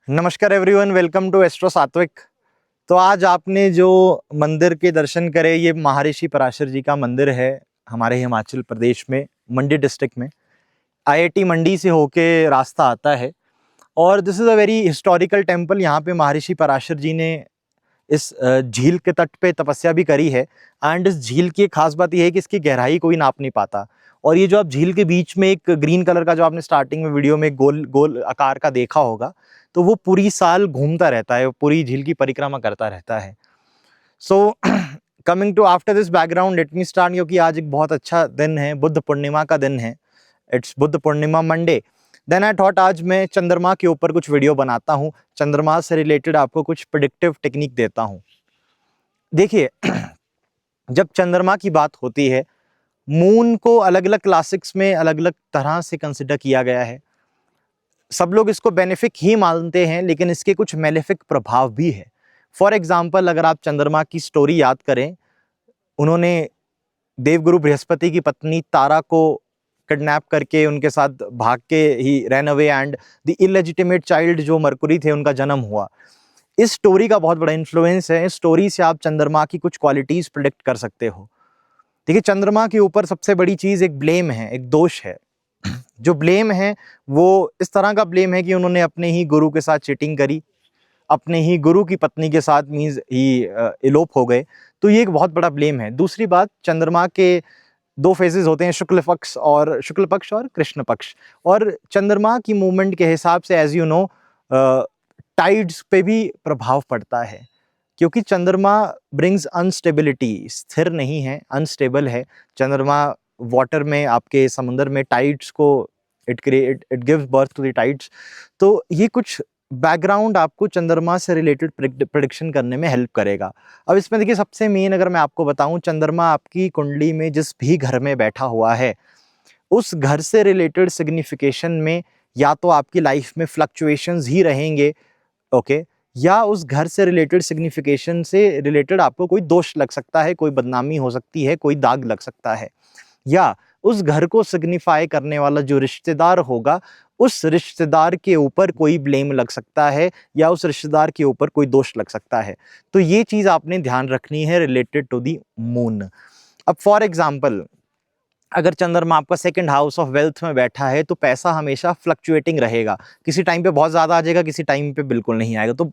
नमस्कार everyone, welcome to astro सात्विक। तो आज आपने जो मंदिर के दर्शन करे, ये महर्षि पराशर जी का मंदिर है हमारे हिमाचल प्रदेश में, मंडी डिस्ट्रिक्ट में। आईआईटी मंडी से होके रास्ता आता है और this is a very historical temple. यहाँ पे महर्षि पराशर जी ने इस झील के तट पे तपस्या भी करी है। एंड इस झील की एक खास बात यह है कि इसकी गहराई कोई नाप नहीं पाता। और ये जो आप झील के बीच में एक ग्रीन कलर का, जो आपने स्टार्टिंग में वीडियो में गोल गोल आकार का देखा होगा, तो वो पूरी साल घूमता रहता है, पूरी झील की परिक्रमा करता रहता है। So coming to after this background, let me start, क्योंकि आज एक बहुत अच्छा दिन है, बुद्ध पूर्णिमा का दिन है। It's Buddha Purnima Monday. Then I thought आज मैं चंद्रमा के ऊपर कुछ वीडियो बनाता हूँ, चंद्रमा से रिलेटेड आपको कुछ प्रेडिक्टिव टेक्निक देता हूँ। देखिए, जब चंद्रमा की बात होती है, मून को अलग अलग क्लासिक्स में अलग अलग तरह से कंसिडर किया गया है। सब लोग इसको बेनिफिक ही मानते हैं, लेकिन इसके कुछ मेलेफिक प्रभाव भी है। फॉर एग्जाम्पल, अगर आप चंद्रमा की स्टोरी याद करें, उन्होंने देवगुरु बृहस्पति की पत्नी तारा को किडनैप करके उनके साथ भाग के ही run away, and the illegitimate child जो मरकुरी थे, उनका जन्म हुआ। इस स्टोरी का बहुत बड़ा इन्फ्लुएंस है। इस स्टोरी से आप चंद्रमा की कुछ क्वालिटीज प्रिडिक्ट कर सकते हो। देखिए, चंद्रमा के ऊपर सबसे बड़ी चीज एक ब्लेम है, एक दोष है। जो ब्लेम है वो इस तरह का ब्लेम है कि उन्होंने अपने ही गुरु के साथ चीटिंग करी, अपने ही गुरु की पत्नी के साथ मींस ही इलोप हो गए। तो ये एक बहुत बड़ा ब्लेम है। दूसरी बात, चंद्रमा के दो फेजेस होते हैं, शुक्ल पक्ष और कृष्ण पक्ष। और चंद्रमा की मूवमेंट के हिसाब से, एज यू नो, टाइड्स पे भी प्रभाव पड़ता है, क्योंकि चंद्रमा ब्रिंग्स अनस्टेबिलिटी, स्थिर नहीं है, अनस्टेबल है। चंद्रमा वाटर में, आपके समुद्र में टाइड्स को it gives birth to the tides. तो ये कुछ बैकग्राउंड आपको चंद्रमा से रिलेटेड प्रेडिक्शन करने में हेल्प करेगा। अब इसमें देखिए, सबसे मेन अगर मैं आपको बताऊं, चंद्रमा आपकी कुंडली में जिस भी घर में बैठा हुआ है, उस घर से रिलेटेड सिग्निफिकेशन में या तो आपकी लाइफ में फ्लक्चुएशंस ही रहेंगे, ओके, या उस घर से रिलेटेड सिग्निफिकेशन से रिलेटेड आपको कोई दोष लग सकता है, कोई बदनामी हो सकती है, कोई दाग लग सकता है, या उस घर को सिग्निफाई करने वाला जो रिश्तेदार होगा, उस रिश्तेदार के ऊपर कोई ब्लेम लग सकता है, या उस रिश्तेदार के ऊपर कोई दोष लग सकता है। तो ये चीज आपने ध्यान रखनी है रिलेटेड टू दी मून। अब फॉर एग्जाम्पल, अगर चंद्रमा आपका सेकंड हाउस ऑफ वेल्थ में बैठा है, तो पैसा हमेशा फ्लक्चुएटिंग रहेगा। किसी टाइम पे बहुत ज्यादा आ जाएगा, किसी टाइम पे बिल्कुल नहीं आएगा। तो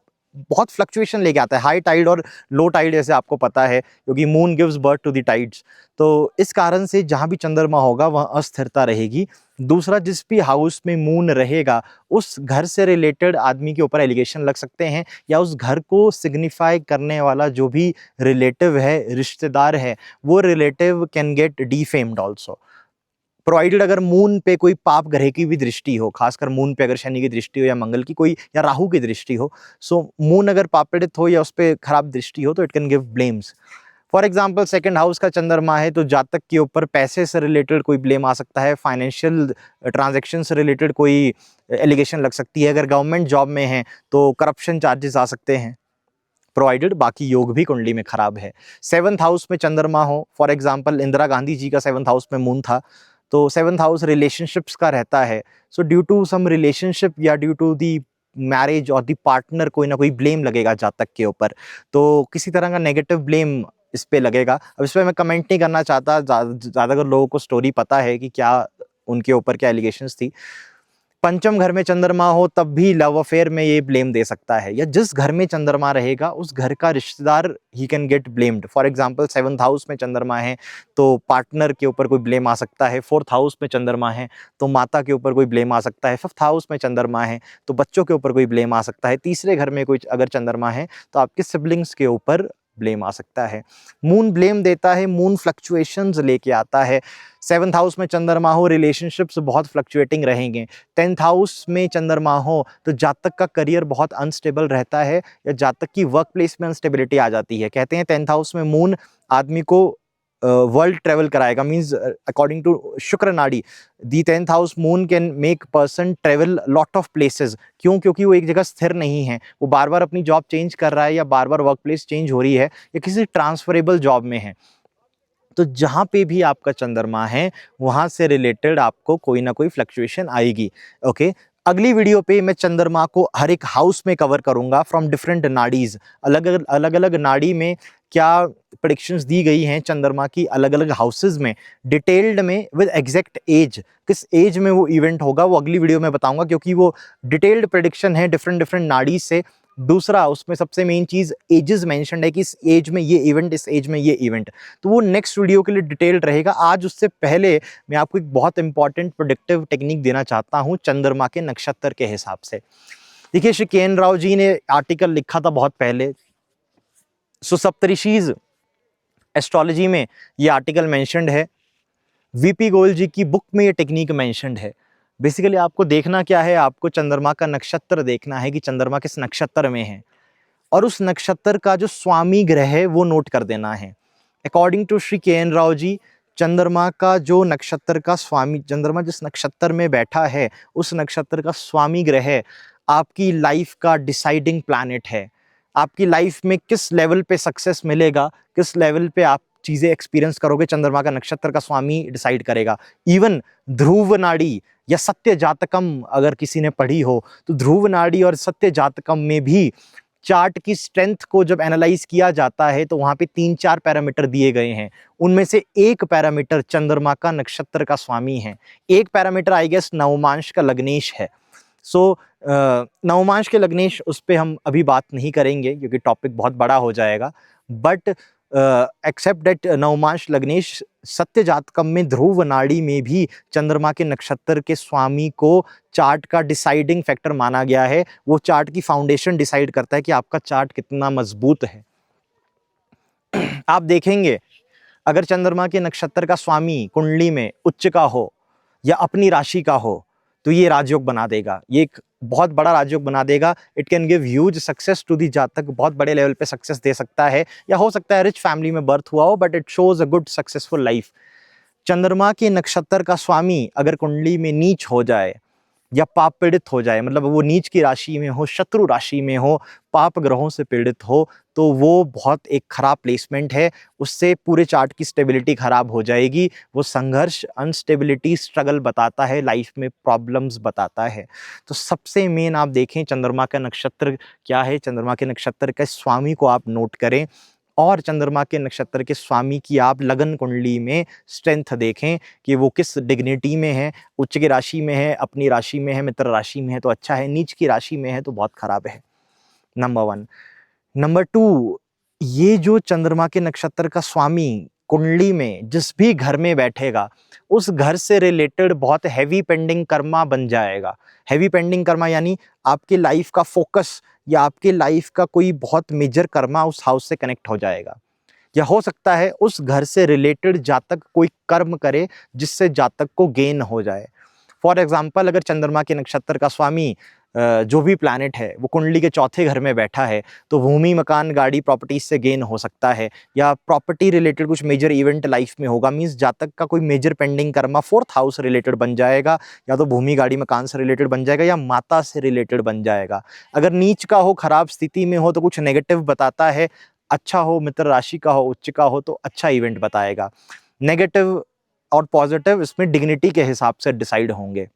बहुत फ्लक्चुएशन लेके आता है, हाई टाइड और लो टाइड, जैसे आपको पता है, क्योंकि moon gives birth to the tides. तो इस कारण से जहां भी चंद्रमा होगा वहां अस्थिरता रहेगी। दूसरा, जिस भी हाउस में मून रहेगा, उस घर से रिलेटेड आदमी के ऊपर एलिगेशन लग सकते हैं, या उस घर को सिग्निफाई करने वाला जो भी रिलेटिव है, रिश्तेदार है, वो relative can get defamed also, provided अगर मून पे कोई पाप ग्रह की भी दृष्टि हो, खासकर मून पे अगर शनि की दृष्टि हो, या मंगल की कोई, या राहु की दृष्टि हो। सो मून अगर पापीड़ित हो या उस पर खराब दृष्टि हो, तो it can give blames. For example, second house का चंद्रमा है, तो जातक के ऊपर पैसे से रिलेटेड कोई ब्लेम आ सकता है, फाइनेंशियल ट्रांजेक्शन से रिलेटेड कोई एलिगेशन लग सकती है। अगर गवर्नमेंट जॉब में है तो करप्शन चार्जेस आ सकते हैं, प्रोवाइडेड बाकी योग भी कुंडली में खराब है। सेवंथ हाउस में चंद्रमा हो, फॉर एग्जाम्पल इंदिरा गांधी जी का सेवंथ हाउस में मून था, तो सेवंथ हाउस रिलेशनशिप्स का रहता है। So due to some relationship या ड्यू टू दी मैरिज और दी पार्टनर, कोई ना कोई ब्लेम लगेगा जातक के ऊपर। तो किसी तरह का नेगेटिव ब्लेम इस पे लगेगा। अब इस पर मैं कमेंट नहीं करना चाहता, ज़्यादातर लोगों को स्टोरी पता है कि क्या उनके ऊपर क्या एलिगेशंस थी। पंचम घर में चंद्रमा हो, तब भी लव अफेयर में ये ब्लेम दे सकता है, या जिस घर में चंद्रमा रहेगा उस घर का रिश्तेदार he can get blamed. For example, seventh house में चंद्रमा है तो पार्टनर के ऊपर कोई ब्लेम आ सकता है। फोर्थ हाउस में चंद्रमा है तो माता के ऊपर कोई ब्लेम आ सकता है। फिफ्थ हाउस में चंद्रमा है तो बच्चों के ऊपर कोई ब्लेम आ सकता है। तीसरे घर में कोई अगर चंद्रमा है तो आपके सिबलिंग्स के ऊपर ब्लेम आ सकता है। मून ब्लेम देता है, मून फ्लक्चुएशंस लेके आता है। सेवंथ हाउस में चंद्रमा हो, रिलेशनशिप्स बहुत फ्लक्चुएटिंग रहेंगे। टेंथ हाउस में चंद्रमा हो तो जातक का करियर बहुत अनस्टेबल रहता है, या जातक की वर्क प्लेस में अनस्टेबिलिटी आ जाती है। कहते हैं टेंथ हाउस में मून आदमी को वर्ल्ड ट्रेवल कराएगा, means according to Shukra Nadi, the tenth house moon can make person travel lot of places. क्यों? क्योंकि वो एक जगह स्थिर नहीं है, वो बार बार अपनी जॉब चेंज कर रहा है, या बार बार वर्क प्लेस चेंज हो रही है, या किसी ट्रांसफरेबल जॉब में है। तो जहाँ पे भी आपका चंद्रमा है, वहाँ से रिलेटेड आपको कोई ना कोई फ्लक्चुएशन आएगी। ओके, अगली वीडियो पे मैं चंद्रमा को हर एक हाउस में कवर करूंगा फ्रॉम डिफरेंट नाडीज, अलग अलग नाड़ी में क्या प्रेडिक्शंस दी गई हैं चंद्रमा की अलग अलग हाउसेज में, डिटेल्ड में विद एग्जैक्ट एज, किस एज में वो इवेंट होगा वो अगली वीडियो में बताऊंगा, क्योंकि वो डिटेल्ड प्रेडिक्शन है डिफरेंट नाड़ी से। दूसरा उसमें सबसे मेन चीज एजेस मेंशन्ड है कि इस एज में ये इवेंट, इस एज में ये इवेंट, तो वो नेक्स्ट वीडियो के लिए डिटेल्ड रहेगा। आज उससे पहले मैं आपको एक बहुत इंपॉर्टेंट प्रोडिक्टिव टेक्निक देना चाहता हूं चंद्रमा के नक्षत्र के हिसाब से। देखिए श्री के.एन. राव जी ने आर्टिकल लिखा था बहुत पहले, सप्तऋषिज एस्ट्रोलॉजी में ये आर्टिकल मेंशन्ड है, वीपी गोयल जी की बुक में ये टेक्निक मेंशन्ड है। बेसिकली आपको देखना क्या है, आपको चंद्रमा का नक्षत्र देखना है कि चंद्रमा किस नक्षत्र में है, और उस नक्षत्र का जो स्वामी ग्रह है वो नोट कर देना है। According to Shri K N. Rao ji, चंद्रमा का जो नक्षत्र का स्वामी, चंद्रमा जिस नक्षत्र में बैठा है उस नक्षत्र का स्वामी ग्रह आपकी लाइफ का डिसाइडिंग प्लैनेट है। आपकी लाइफ में किस लेवल पे सक्सेस मिलेगा, किस लेवल पे आप चीजें एक्सपीरियंस करोगे, चंद्रमा का नक्षत्र का स्वामी डिसाइड करेगा। इवन ध्रुव नाड़ी या सत्य जातकम अगर किसी ने पढ़ी हो तो ध्रुव नाड़ी और सत्य जातकम में भी चार्ट की स्ट्रेंथ को जब एनालाइज किया जाता है तो वहां पे 3-4 पैरामीटर दिए गए हैं, उनमें से एक पैरामीटर चंद्रमा का नक्षत्र का स्वामी है। एक पैरामीटर आई गेस नवमांश का लग्नेश है। सो नवमांश के लग्नेश उस पर हम अभी बात नहीं करेंगे क्योंकि टॉपिक बहुत बड़ा हो जाएगा, बट एक्सेप्ट दैट नवमांश लग्नेश, सत्य जातकम में ध्रुव नाड़ी में भी चंद्रमा के नक्षत्र के स्वामी को चार्ट का डिसाइडिंग फैक्टर माना गया है। वो चार्ट की फाउंडेशन डिसाइड करता है कि आपका चार्ट कितना मजबूत है। आप देखेंगे अगर चंद्रमा के नक्षत्र का स्वामी कुंडली में उच्च का हो या अपनी राशि का हो तो ये राजयोग बना देगा, ये एक बहुत बड़ा राजयोग बना देगा। It can give huge success to the जातक, बहुत बड़े लेवल पे सक्सेस दे सकता है, या हो सकता है रिच फैमिली में बर्थ हुआ हो, but it shows a good successful life. चंद्रमा के नक्षत्र का स्वामी अगर कुंडली में नीच हो जाए या पाप पीड़ित हो जाए, मतलब वो नीच की राशि में हो, शत्रु राशि में हो, पाप ग्रहों से पीड़ित हो, तो वो बहुत एक खराब प्लेसमेंट है, उससे पूरे चार्ट की स्टेबिलिटी खराब हो जाएगी। वो संघर्ष, अनस्टेबिलिटी, स्ट्रगल बताता है, लाइफ में प्रॉब्लम्स बताता है। तो सबसे मेन आप देखें चंद्रमा का नक्षत्र क्या है, चंद्रमा के नक्षत्र के स्वामी को आप नोट करें, और चंद्रमा के नक्षत्र के स्वामी की आप लगन कुंडली में स्ट्रेंथ देखें कि वो किस डिग्निटी में है, उच्च की राशि में है, अपनी राशि में है, मित्र राशि में है तो अच्छा है, नीच की राशि में है तो बहुत खराब है। नंबर 1। नंबर 2, ये जो चंद्रमा के नक्षत्र का स्वामी कुंडली में जिस भी घर में बैठेगा उस घर से रिलेटेड बहुत हैवी पेंडिंग कर्मा बन जाएगा। हैवी पेंडिंग कर्मा यानी आपके लाइफ का फोकस या आपके लाइफ का कोई बहुत मेजर कर्मा उस हाउस से कनेक्ट हो जाएगा, या हो सकता है उस घर से रिलेटेड जातक कोई कर्म करे जिससे जातक को गेन हो जाए। फॉर एग्जाम्पल, अगर चंद्रमा के नक्षत्र का स्वामी जो भी प्लैनेट है वो कुंडली के चौथे घर में बैठा है तो भूमि, मकान, गाड़ी, प्रॉपर्टी से गेन हो सकता है, या प्रॉपर्टी रिलेटेड कुछ मेजर इवेंट लाइफ में होगा। मींस जातक का कोई major pending karma 4th house related बन जाएगा, या तो भूमि, गाड़ी, मकान से रिलेटेड बन जाएगा या माता से रिलेटेड बन जाएगा। अगर नीच का हो, खराब स्थिति में हो तो कुछ नेगेटिव बताता है, अच्छा हो, मित्र राशि का हो, उच्च का हो तो अच्छा इवेंट बताएगा। नेगेटिव और पॉजिटिव इसमें डिग्निटी के हिसाब से डिसाइड होंगे।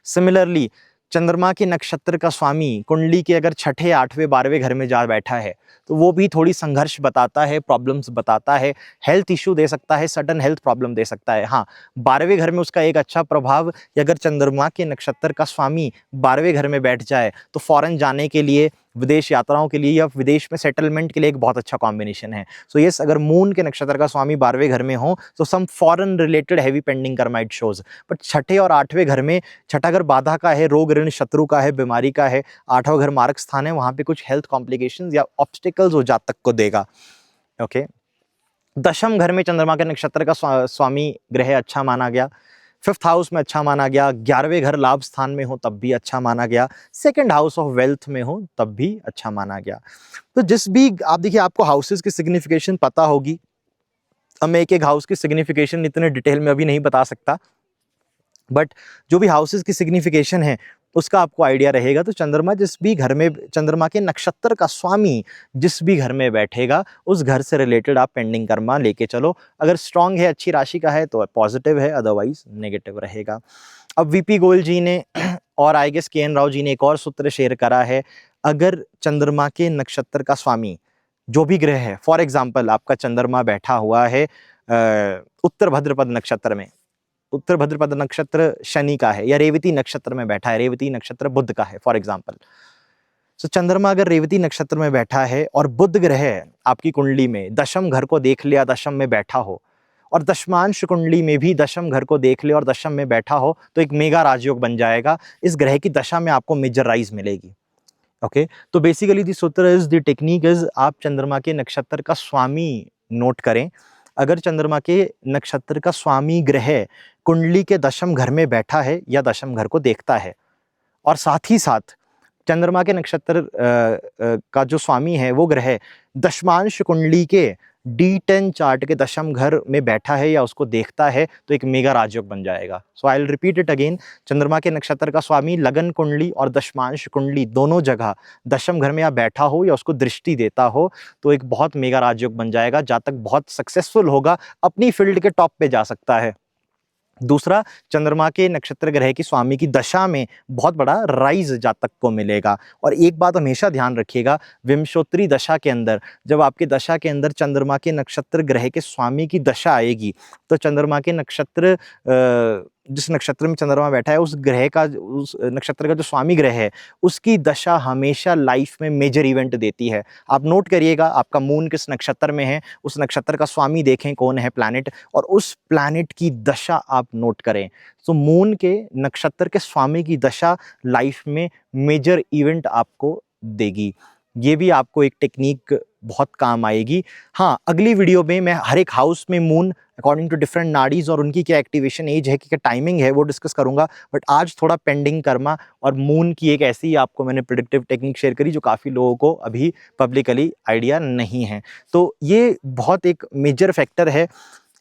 सिमिलरली चंद्रमा के नक्षत्र का स्वामी कुंडली के अगर 6ठे, 8वें, 12वें घर में जा बैठा है तो वो भी थोड़ी संघर्ष बताता है, प्रॉब्लम्स बताता है, हेल्थ इश्यू दे सकता है, सडन हेल्थ प्रॉब्लम दे सकता है। हाँ, 12वें घर में उसका एक अच्छा प्रभाव, अगर चंद्रमा के नक्षत्र का स्वामी 12वें घर में बैठ जाए तो फॉरेन जाने के लिए, विदेश यात्राओं के लिए या विदेश में सेटलमेंट के लिए एक बहुत अच्छा कॉम्बिनेशन है। सो यस, अगर मून के नक्षत्र का स्वामी 12वें घर में हो तो some foreign related heavy pending karma it shows. But 6ठे और 8वें घर में, 6ठा घर बाधा का है, रोग ऋण शत्रु का है, बीमारी का है, 8वां घर मार्ग स्थान है, वहां पे कुछ हेल्थ कॉम्प्लिकेशंस या ऑब्स्टिकल्स हो जातक को देगा। ओके, 10म घर में चंद्रमा के नक्षत्र का स्वामी ग्रह अच्छा माना गया, 5th हाउस में अच्छा माना गया, 11वें घर लाभ स्थान में हो तब भी अच्छा माना गया, 2nd हाउस ऑफ वेल्थ में हो तब भी अच्छा माना गया। तो जिस भी आप देखिए, आपको हाउसेस की सिग्निफिकेशन पता होगी। अब मैं एक एक हाउस की सिग्निफिकेशन इतने डिटेल में अभी नहीं बता सकता, बट जो भी हाउसेस की सिग्निफिकेशन है उसका आपको आइडिया रहेगा। तो चंद्रमा जिस भी घर में, चंद्रमा के नक्षत्र का स्वामी जिस भी घर में बैठेगा उस घर से रिलेटेड आप पेंडिंग कर्मा लेके चलो। अगर स्ट्रांग है, अच्छी राशि का है तो पॉजिटिव है, अदरवाइज नेगेटिव रहेगा। अब वीपी गोयल जी ने और आई गेस के एन राव जी ने एक और सूत्र शेयर करा है, अगर चंद्रमा के नक्षत्र का स्वामी जो भी ग्रह है, फॉर एग्जाम्पल आपका चंद्रमा बैठा हुआ है उत्तर भद्रपद नक्षत्र में, उत्तर भद्रपद नक्षत्र शनि का है, या रेवती नक्षत्र में बैठा है, रेवती नक्षत्र बुध का है फॉर एग्जाम्पल। तो चंद्रमा अगर रेवती नक्षत्र में बैठा है और बुध ग्रह आपकी कुंडली में दशम घर को देख लिया, दशम में बैठा हो, और दशमांश कुंडली में भी दशम घर को देख ले और दशम में बैठा हो, तो एक मेगा राजयोग बन जाएगा। इस ग्रह की दशा में आपको मेजर राइज मिलेगी। ओके, तो बेसिकली द सूत्र इज, द टेक्निक इज, आप चंद्रमा के नक्षत्र का स्वामी नोट करें। अगर चंद्रमा के नक्षत्र का स्वामी ग्रह कुंडली के दशम घर में बैठा है या दशम घर को देखता है, और साथ ही साथ चंद्रमा के नक्षत्र का जो स्वामी है वो ग्रह दशमांश कुंडली के D10 चार्ट के दशम घर में बैठा है या उसको देखता है, तो एक मेगा राजयोग बन जाएगा। So I will repeat it again, चंद्रमा के नक्षत्र का स्वामी लगन कुंडली और दशमांश कुंडली दोनों जगह दशम घर में या बैठा हो या उसको दृष्टि देता हो, तो एक बहुत मेगा राजयोग बन जाएगा। जातक बहुत सक्सेसफुल होगा, अपनी फील्ड के टॉप पे जा सकता है। दूसरा, चंद्रमा के नक्षत्र ग्रह की स्वामी की दशा में बहुत बड़ा राइज जातक को मिलेगा। और एक बात हमेशा ध्यान रखिएगा, विंशोत्तरी दशा के अंदर, जब आपके दशा के अंदर चंद्रमा के नक्षत्र ग्रह के स्वामी की दशा आएगी, तो चंद्रमा के नक्षत्र जिस नक्षत्र में चंद्रमा बैठा है उस ग्रह का, उस नक्षत्र का जो स्वामी ग्रह है उसकी दशा हमेशा लाइफ में मेजर इवेंट देती है। आप नोट करिएगा, आपका मून किस नक्षत्र में है, उस नक्षत्र का स्वामी देखें कौन है प्लैनेट, और उस प्लैनेट की दशा आप नोट करें। तो मून के नक्षत्र के स्वामी की दशा लाइफ में मेजर इवेंट आपको देगी। ये भी आपको एक टेक्निक बहुत काम आएगी। हाँ, अगली वीडियो में मैं हर एक हाउस में moon according to different nadis और उनकी क्या एक्टिवेशन एज है, क्या टाइमिंग है, वो डिस्कस करूंगा। बट आज थोड़ा पेंडिंग कर्मा और मून की एक ऐसी आपको मैंने प्रेडिक्टिव टेक्निक शेयर करी जो काफ़ी लोगों को अभी पब्लिकली आइडिया नहीं है। तो ये बहुत एक मेजर फैक्टर है,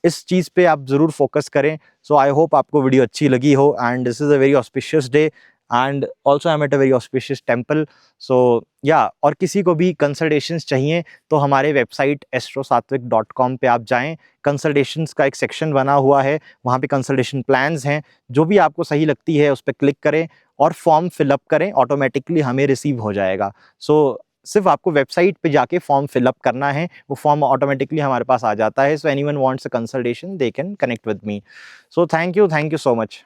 इस चीज़ पे आप ज़रूर फोकस करें। सो आई होप आपको वीडियो अच्छी लगी हो, and this is a very auspicious day and also I am at a very auspicious temple. So yeah, और किसी को भी कंसल्टेशंस चाहिए तो हमारे वेबसाइट astrosatvik.com पे आप जाएं, कंसल्टेशंस का एक सेक्शन बना हुआ है, वहाँ पे कंसल्टेशन प्लान्स हैं, जो भी आपको सही लगती है उस पर क्लिक करें और फॉर्म फिलअप करें, ऑटोमेटिकली हमें रिसीव हो जाएगा। सो सिर्फ आपको वेबसाइट पे जाके फॉर्म फिलअप करना है, वो फॉर्म ऑटोमेटिकली हमारे पास आ जाता है। So anyone wants a consultation they can connect with me. So thank you so much.